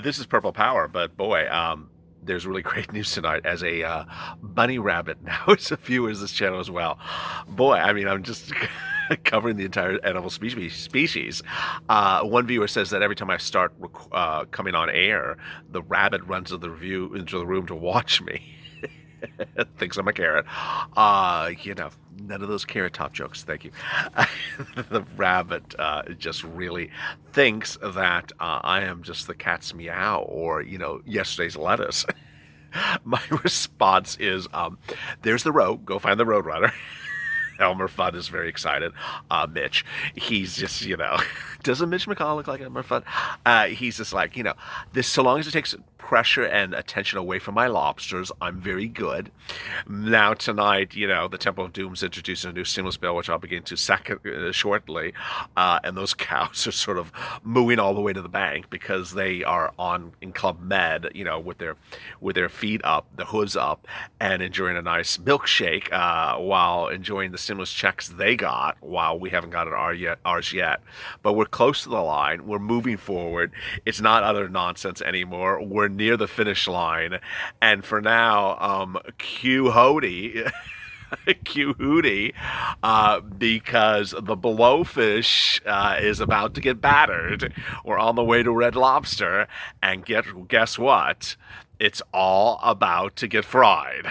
This is Purple Power, but boy, there's really great news tonight. As a bunny rabbit now is a viewer of this channel as well. Boy, I mean, I'm just covering the entire animal species. One viewer says that every time I start coming on air, the rabbit runs into the room to watch me. Thinks I'm a carrot. None of those carrot top jokes. Thank you. The rabbit just really thinks that I am just the cat's meow or, yesterday's lettuce. My response is, there's the road. Go find the roadrunner. Elmer Fudd is very excited. Mitch, he's just, doesn't Mitch McCall look like Elmer Fudd? He's just like, this, so long as it takes pressure and attention away from my lobsters, I'm very good. Now tonight, the Temple of Doom's introducing a new stimulus bill, which I'll begin to shortly, and those cows are sort of mooing all the way to the bank because they are on in Club Med, with their feet up, the hoods up, and enjoying a nice milkshake while enjoying the stimulus checks they got, while we haven't gotten ours yet. But we're close to the line. We're moving forward. It's not other nonsense anymore. We're near the finish line. And for now, cue Hody. Cue Hootie, because the blowfish is about to get battered. We're on the way to Red Lobster, and guess what? It's all about to get fried.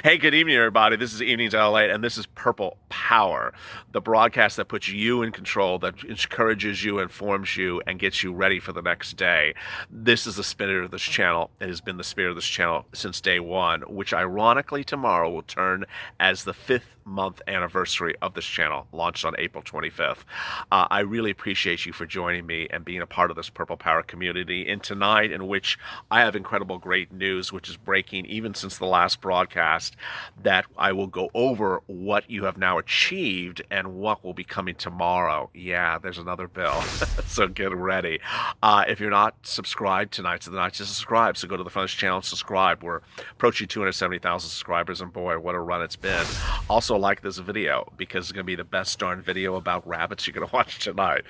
Hey, good evening, everybody. This is Evenings LALATE, and this is Purple Power, the broadcast that puts you in control, that encourages you, informs you, and gets you ready for the next day. This is the spirit of this channel. It has been the spirit of this channel since day one, which ironically tomorrow will turn as the 5th-month anniversary of this channel, launched on April 25th. I really appreciate you for joining me and being a part of this Purple Power community. And tonight, in which I have incredible great news, which is breaking even since the last broadcast, that I will go over what you have now achieved and what will be coming tomorrow. Yeah, there's another bill. So get ready. If you're not subscribed tonight, so tonight, just subscribe. So go to the front of this channel and subscribe. We're approaching 270,000 subscribers, and boy, what a run it's been. Also, like this video, because it's going to be the best darn video about rabbits you're going to watch tonight.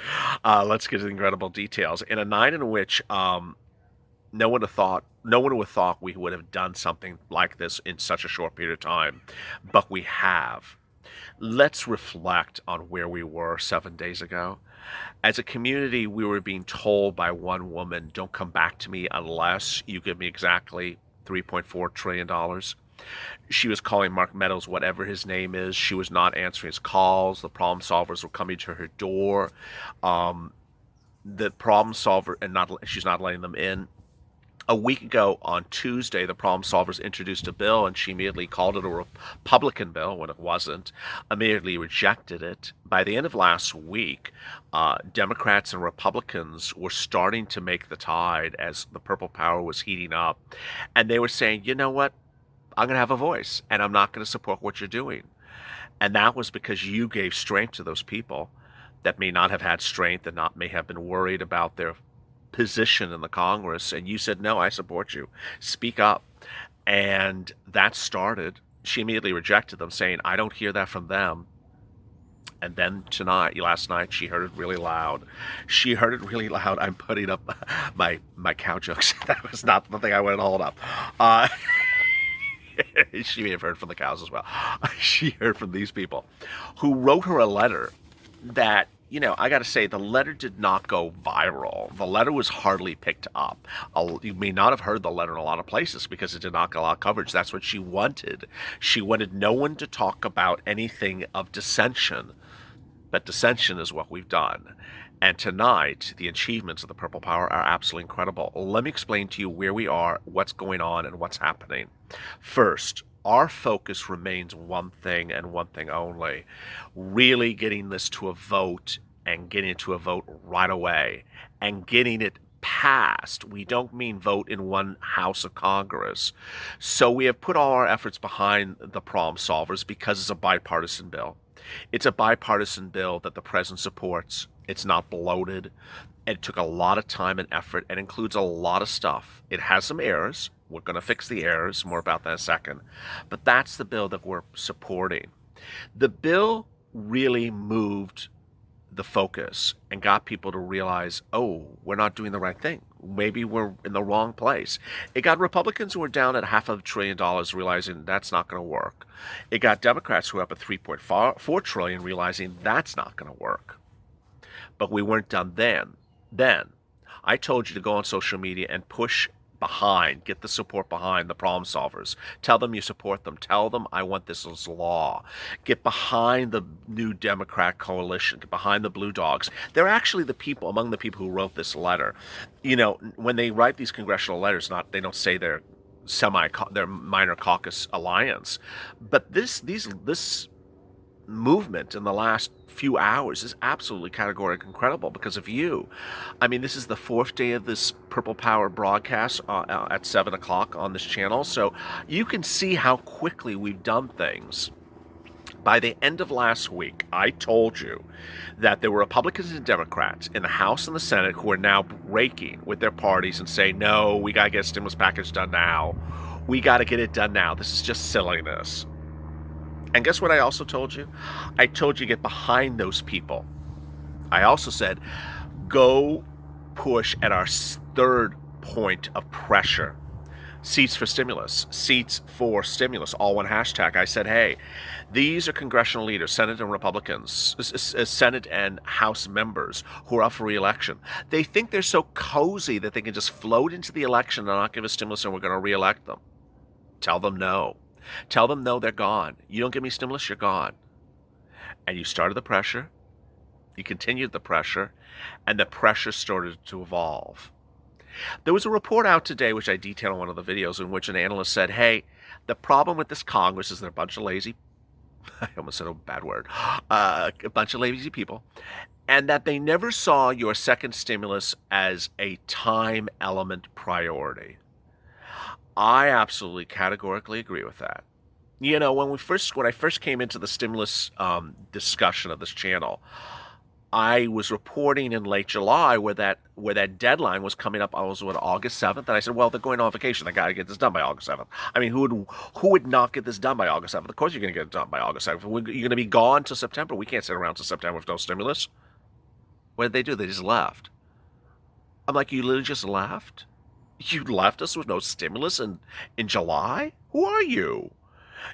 Let's get to the incredible details. In a night in which no one would have thought we would have done something like this in such a short period of time, but we have. Let's reflect on where we were 7 days ago. As a community, we were being told by one woman, don't come back to me unless you give me exactly $3.4 trillion. She was calling Mark Meadows whatever his name is. She was not answering his calls. The problem solvers were coming to her door. The problem solver, and she's not letting them in. A week ago on Tuesday, the problem solvers introduced a bill, and she immediately called it a Republican bill when it wasn't, immediately rejected it. By the end of last week, Democrats and Republicans were starting to make the tide as the Purple Power was heating up. And they were saying, you know what? I'm going to have a voice, and I'm not going to support what you're doing. And that was because you gave strength to those people that may not have had strength and may have been worried about their position in the Congress, and you said, no, I support you. Speak up. And that started. She immediately rejected them, saying, I don't hear that from them. And then last night, she heard it really loud. She heard it really loud. I'm putting up my cow jokes. That was not the thing I wanted to hold up. She may have heard from the cows as well. She heard from these people who wrote her a letter that, I got to say, the letter did not go viral. The letter was hardly picked up. You may not have heard the letter in a lot of places because it did not get a lot of coverage. That's what she wanted. She wanted no one to talk about anything of dissension, but dissension is what we've done. And tonight, the achievements of the Purple Power are absolutely incredible. Let me explain to you where we are, what's going on, and what's happening. First, our focus remains one thing and one thing only: really getting this to a vote, and getting it to a vote right away, and getting it passed. We don't mean vote in one house of Congress. So we have put all our efforts behind the problem solvers because it's a bipartisan bill. It's a bipartisan bill that the president supports. It's not bloated. It took a lot of time and effort and includes a lot of stuff. It has some errors. We're going to fix the errors. More about that in a second. But that's the bill that we're supporting. The bill really moved the focus and got people to realize, oh, we're not doing the right thing. Maybe we're in the wrong place. It got Republicans who were down at $500 billion realizing that's not going to work. It got Democrats who are up at $3.4 trillion realizing that's not going to work. But we weren't done then. Then I told you to go on social media and push behind, get the support behind the problem solvers. Tell them you support them. Tell them I want this as law. Get behind the new Democrat coalition. Get behind the Blue Dogs. They're actually the people, among the people who wrote this letter. You know, when they write these congressional letters, they don't say they're their minor caucus alliance, but this movement in the last few hours is absolutely categorically incredible because of you. I mean, this is the fourth day of this Purple Power broadcast at 7 o'clock on this channel, so you can see how quickly we've done things. By the end of last week, I told you that there were Republicans and Democrats in the House and the Senate who are now breaking with their parties and saying, no, we got to get a stimulus package done now. We got to get it done now. This is just silliness. And guess what I also told you? I told you to get behind those people. I also said, go push at our third point of pressure. Seats for stimulus. Seats for stimulus. All one hashtag. I said, hey, these are congressional leaders, Senate and Republicans, Senate and House members who are up for re-election. They think they're so cozy that they can just float into the election and not give a stimulus and we're going to re-elect them. Tell them no. Tell them, no, they're gone. You don't give me stimulus, you're gone. And you started the pressure, you continued the pressure, and the pressure started to evolve. There was a report out today, which I detailed in one of the videos, in which an analyst said, hey, the problem with this Congress is they're a bunch of lazy, I almost said a bad word, a bunch of lazy people, and that they never saw your second stimulus as a time element priority. I absolutely categorically agree with that. You know, when I first came into the stimulus discussion of this channel, I was reporting in late July where that deadline was coming up. I was August 7th, and I said, well, they're going on vacation. They got to get this done by August 7th. I mean, who would not get this done by August 7th? Of course, you're going to get it done by August 7th. You're going to be gone till September. We can't sit around till September with no stimulus. What did they do? They just left. I'm like, you literally just left? You left us with no stimulus in July? Who are you?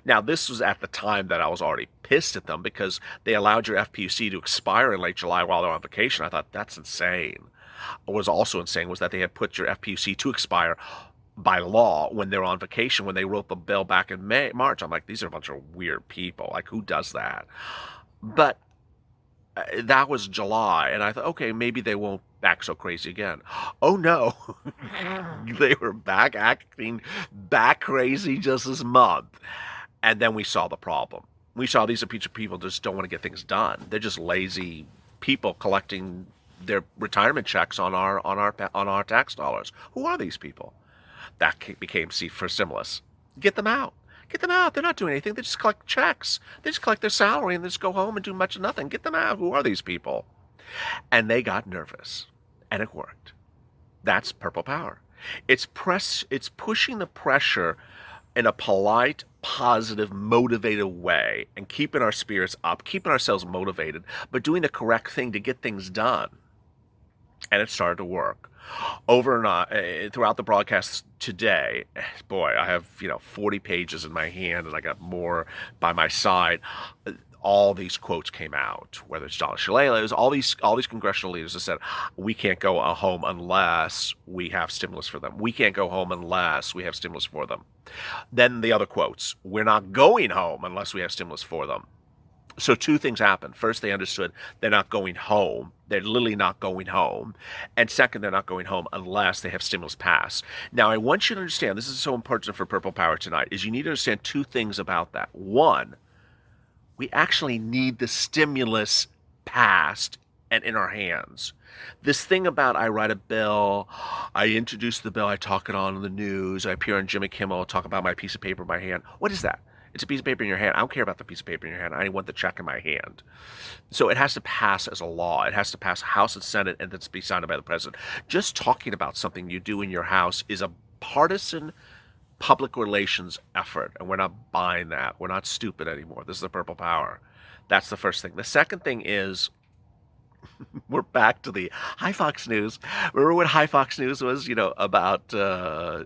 Now, this was at the time that I was already pissed at them because they allowed your FPUC to expire in late July while they're on vacation. I thought, that's insane. What was also insane was that they had put your FPUC to expire by law when they're on vacation, when they wrote the bill back in March. I'm like, these are a bunch of weird people. Like, who does that? But that was July, and I thought, okay, maybe they won't act so crazy again. Oh no, they were acting back crazy just this month. And then we saw the problem. We saw these people just don't want to get things done. They're just lazy people collecting their retirement checks on our tax dollars. Who are these people? That became seat for stimulus. Get them out. Get them out. They're not doing anything. They just collect checks. They just collect their salary and they just go home and do much of nothing. Get them out. Who are these people? And they got nervous. And it worked. That's Purple Power. It's pushing the pressure in a polite, positive, motivated way and keeping our spirits up, keeping ourselves motivated, but doing the correct thing to get things done. And it started to work. Throughout the broadcast today, boy, I have 40 pages in my hand and I got more by my side. All these quotes came out, whether it's John Shalala, it was all these congressional leaders that said, we can't go home unless we have stimulus for them. We can't go home unless we have stimulus for them. Then the other quotes, we're not going home unless we have stimulus for them. So two things happened. First, they understood they're not going home. They're literally not going home. And second, they're not going home unless they have stimulus pass. Now, I want you to understand, this is so important for Purple Power tonight, is you need to understand two things about that. 1, we actually need the stimulus passed and in our hands. This thing about I write a bill, I introduce the bill, I talk it on the news, I appear on Jimmy Kimmel, talk about my piece of paper in my hand. What is that? It's a piece of paper in your hand. I don't care about the piece of paper in your hand. I want the check in my hand. So it has to pass as a law. It has to pass House and Senate and then be signed by the president. Just talking about something you do in your house is a partisan public relations effort, and we're not buying that. We're not stupid anymore. This is the purple power. That's the first thing. The second thing is we're back to the High Fox News. Remember when High Fox News was, about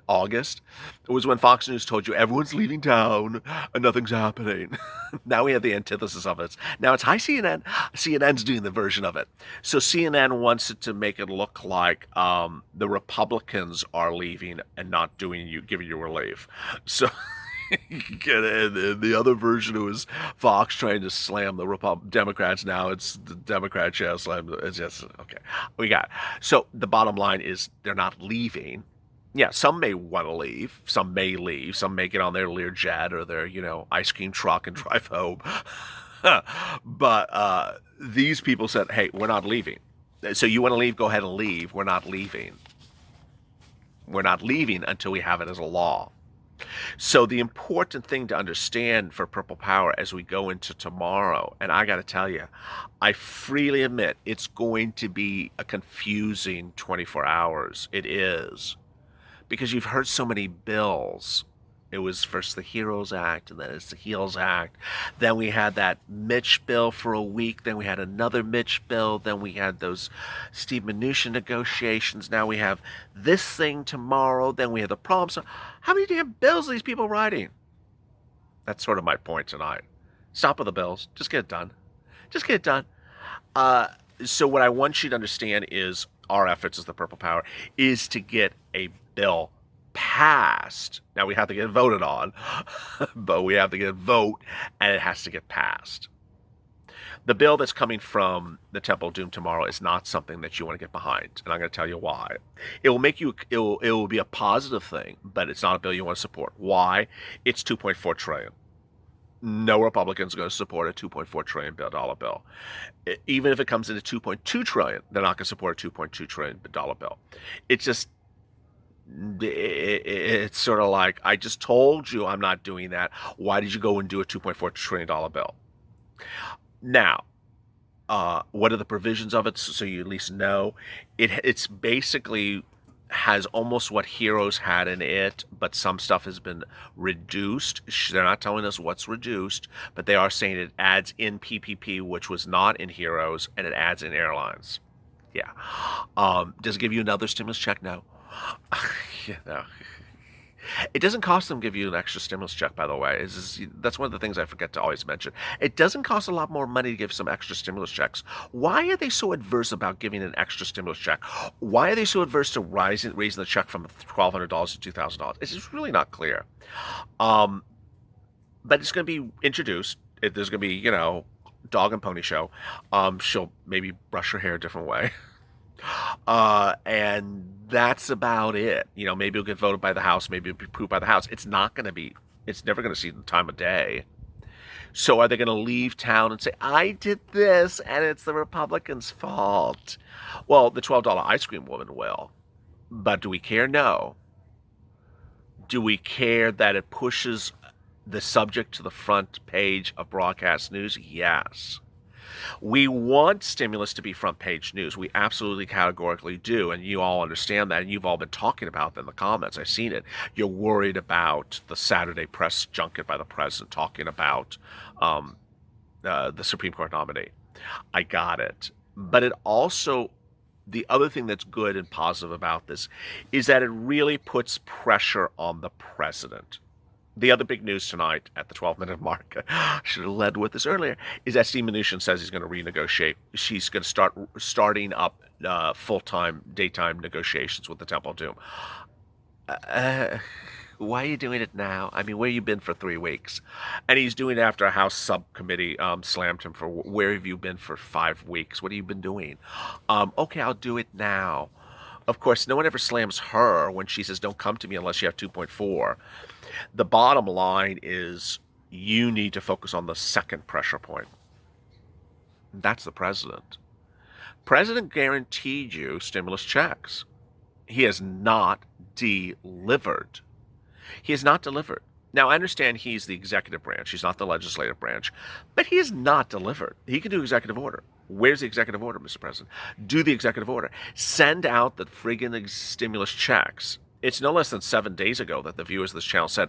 August? It was when Fox News told you everyone's leaving town and nothing's happening. Now we have the antithesis of it. Now it's Hi CNN. CNN's doing the version of it. So CNN wants it to make it look like the Republicans are leaving and not giving you relief. So and the other version was Fox trying to slam the Democrats. Now it's the Democrats slam. It's just okay. We got it. So the bottom line is they're not leaving. Yeah, some may want to leave. Some may leave. Some may get on their Learjet or their ice cream truck and drive home. But these people said, "Hey, we're not leaving. So you want to leave? Go ahead and leave. We're not leaving. We're not leaving until we have it as a law." So the important thing to understand for Purple Power as we go into tomorrow, and I got to tell you, I freely admit it's going to be a confusing 24 hours. It is. Because you've heard so many bills. It was first the Heroes Act, and then it's the Heels Act. Then we had that Mitch bill for a week. Then we had another Mitch bill. Then we had those Steve Mnuchin negotiations. Now we have this thing tomorrow. Then we have the problem. So how many damn bills are these people writing? That's sort of my point tonight. Stop with the bills. Just get it done. Just get it done. So what I want you to understand is our efforts as the Purple Power is to get a bill passed. Now we have to get voted on, but we have to get a vote, and it has to get passed. The bill that's coming from the Temple of Doom tomorrow is not something that you want to get behind, and I'm going to tell you why. It will be a positive thing, but it's not a bill you want to support. Why? It's $2.4 trillion. No Republicans are going to support a $2.4 trillion bill. Even if it comes into $2.2 trillion, they're not going to support a $2.2 trillion bill. It's sort of like, I just told you I'm not doing that. Why did you go and do a $2.4 trillion bill? Now, what are the provisions of it? So you at least know. It's basically has almost what Heroes had in it, but some stuff has been reduced. They're not telling us what's reduced, but they are saying it adds in PPP, which was not in Heroes, and it adds in airlines. Yeah. Does it give you another stimulus check? No. No. It doesn't cost them to give you an extra stimulus check, by the way. That's one of the things I forget to always mention. It doesn't cost a lot more money to give some extra stimulus checks. Why are they so adverse about giving an extra stimulus check? Why are they so adverse to raising the check from $1,200 to $2,000? It's just really not clear. But it's going to be introduced. There's going to be, dog and pony show. She'll maybe brush her hair a different way. And that's about it. Maybe it'll get voted by the House, maybe it'll be approved by the House. It's never going to see the time of day. So are they going to leave town and say, I did this and it's the Republicans' fault? Well, the $12 ice cream woman will. But do we care? No. Do we care that it pushes the subject to the front page of broadcast news? Yes. We want stimulus to be front page news. We absolutely categorically do. And you all understand that. And you've all been talking about that in the comments. I've seen it. You're worried about the Saturday press junket by the president talking about the Supreme Court nominee. I got it. But it also, the other thing that's good and positive about this is that it really puts pressure on the president. The other big news tonight at the 12-minute mark, I should have led with this earlier, is that Steve Mnuchin says he's going to renegotiate. She's going to starting up full-time, daytime negotiations with the Temple of Doom. Why are you doing it now? I mean, where have you been for 3 weeks? And he's doing it after a House subcommittee slammed him for, where have you been for 5 weeks? What have you been doing? Okay, I'll do it now. Of course, no one ever slams her when she says, don't come to me unless you have 2.4. The bottom line is you need to focus on the second pressure point. That's the president. President guaranteed you stimulus checks. He has not delivered. He has not delivered. Now, I understand he's the executive branch. He's not the legislative branch. But he has not delivered. He can do executive order. Where's the executive order, Mr. President? Do the executive order. Send out the friggin' stimulus checks. It's no less than 7 days ago that the viewers of this channel said,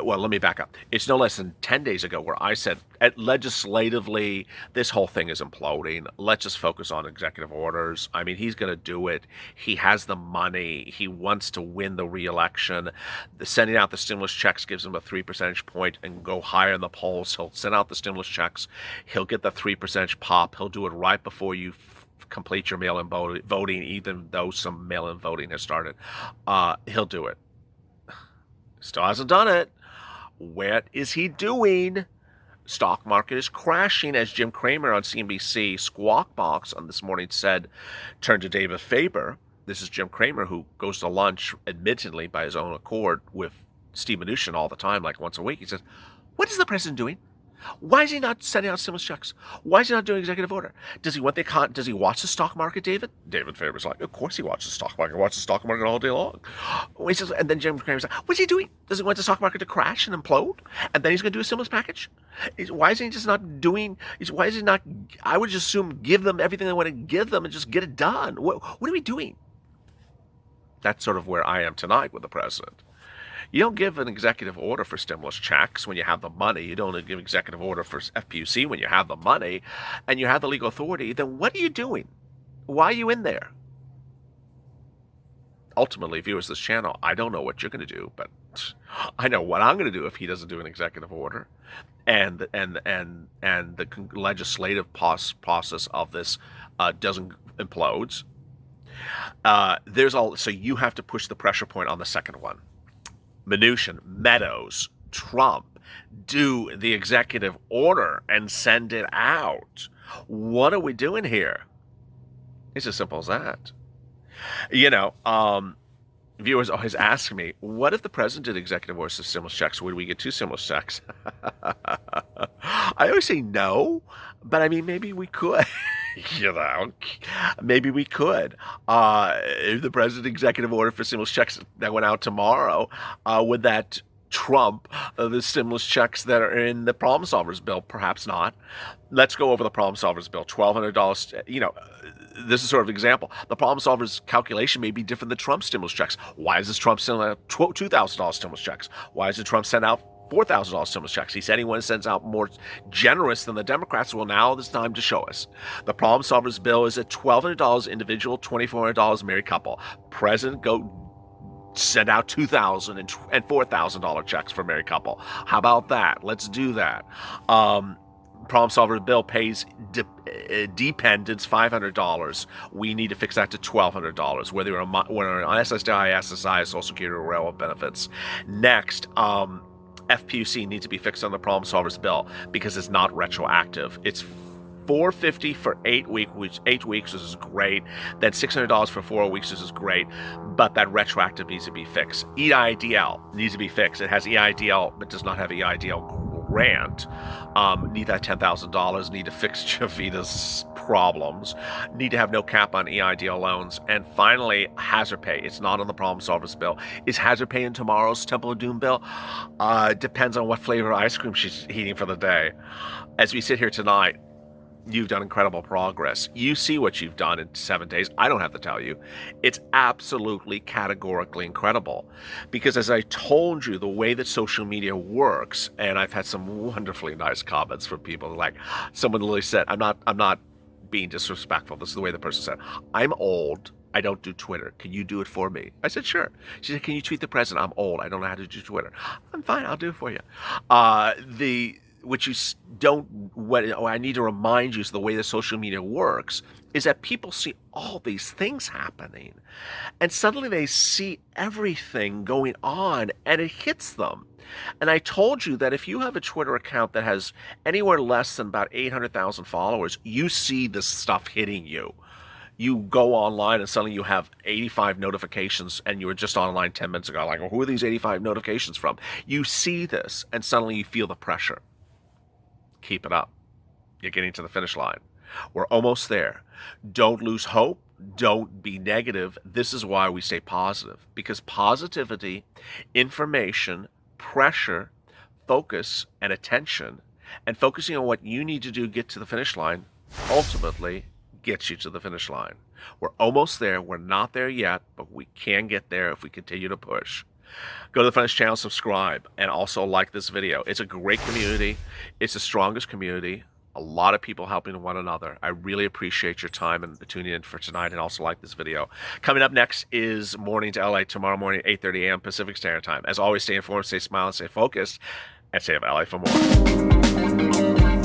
well, let me back up. It's no less than 10 days ago where I said, legislatively, this whole thing is imploding. Let's just focus on executive orders. I mean, he's going to do it. He has the money. He wants to win the re-election. Sending out the stimulus checks gives him a 3 percentage point and go higher in the polls. He'll send out the stimulus checks. He'll get the 3 percentage pop. He'll do it right before you complete your mail-in voting, even though some mail-in voting has started. He'll do it. Still hasn't done it. What is he doing? Stock market is crashing, as Jim Cramer on CNBC Squawk Box on this morning said. Turn to David Faber. This is Jim Cramer, who goes to lunch, admittedly by his own accord, with Steve Mnuchin all the time, like once a week. He says, "What is the president doing? Why is he not sending out stimulus checks? Why is he not doing executive order? Does he want Does he watch the stock market, David?" David Faber's like, "Of course he watches the stock market. He watches the stock market all day long." He says, and then Jim Cramer's like, "What's he doing? Does he want the stock market to crash and implode? And then he's going to do a stimulus package? Why is he just not doing? Why is he not? I would just assume give them everything they want to give them and just get it done. What are we doing?" That's sort of where I am tonight with the president. You don't give an executive order for stimulus checks when you have the money. You don't give executive order for FPUC when you have the money and you have the legal authority. Then what are you doing? Why are you in there? Ultimately, viewers of this channel, I don't know what you're going to do, but I know what I'm going to do if he doesn't do an executive order, and the legislative process of this doesn't implodes. So you have to push the pressure point on the second one. Mnuchin, Meadows, Trump, do the executive order and send it out. What are we doing here? It's as simple as that. Viewers always ask me, what if the president did executive orders for stimulus checks? Would we get 2 stimulus checks? I always say no, but I mean, maybe we could. Maybe we could. If the president executive order for stimulus checks that went out tomorrow, would that trump the stimulus checks that are in the problem solvers bill? Perhaps not. Let's go over the problem solvers bill. $1,200. This is sort of an example. The problem solvers calculation may be different than Trump's stimulus checks. Why is this Trump sending out $2,000 stimulus checks? Why is it Trump send out $4,000 stimulus checks? He said he sends out more generous than the Democrats. Well, now it's time to show us. The problem solvers bill is at $1,200 individual, $2,400 married couple. President send out $2,000 and $4,000 checks for married couple. How about that? Let's do that. Problem solver bill pays dependents $500. We need to fix that to $1,200, whether you're on SSI, SSI, Social Security, or railroad benefits. Next, FPUC needs to be fixed on the problem solvers bill because it's not retroactive. It's $450 for 8 weeks, which is great. Then $600 for 4 weeks, which is great. But that retroactive needs to be fixed. EIDL needs to be fixed. It has EIDL, but does not have EIDL grant. Need that $10,000. Need to fix Chavita's problems. Need to have no cap on EIDL loans. And finally, hazard pay. It's not on the problem solvers bill. Is hazard pay in tomorrow's Temple of Doom bill? Depends on what flavor ice cream she's eating for the day. As we sit here tonight, you've done incredible progress. You see what you've done in 7 days. I don't have to tell you. It's absolutely categorically incredible. Because as I told you, the way that social media works, and I've had some wonderfully nice comments from people, like someone literally said, I'm not being disrespectful. This is the way the person said, "I'm old. I don't do Twitter. Can you do it for me?" I said, "Sure." She said, "Can you tweet the president? I'm old. I don't know how to do Twitter." "I'm fine. I'll do it for you." Which you don't, I need to remind you is the way that social media works is that people see all these things happening and suddenly they see everything going on and it hits them. And I told you that if you have a Twitter account that has anywhere less than about 800,000 followers, you see this stuff hitting you. You go online and suddenly you have 85 notifications and you were just online 10 minutes ago. Like, well, who are these 85 notifications from? You see this and suddenly you feel the pressure. Keep it up. You're getting to the finish line. We're almost there. Don't lose hope. Don't be negative. This is why we stay positive, because positivity, information, pressure, focus, and attention, and focusing on what you need to do to get to the finish line ultimately gets you to the finish line. We're almost there. We're not there yet, but we can get there if we continue to push. Go to the Finish channel, subscribe, and also like this video. It's a great community. It's the strongest community. A lot of people helping one another. I really appreciate your time and tuning in for tonight, and also like this video. Coming up next is Morning to LA tomorrow morning, 8:30 a.m. Pacific Standard Time. As always, stay informed, stay smiling, stay focused, and stay of LA for more.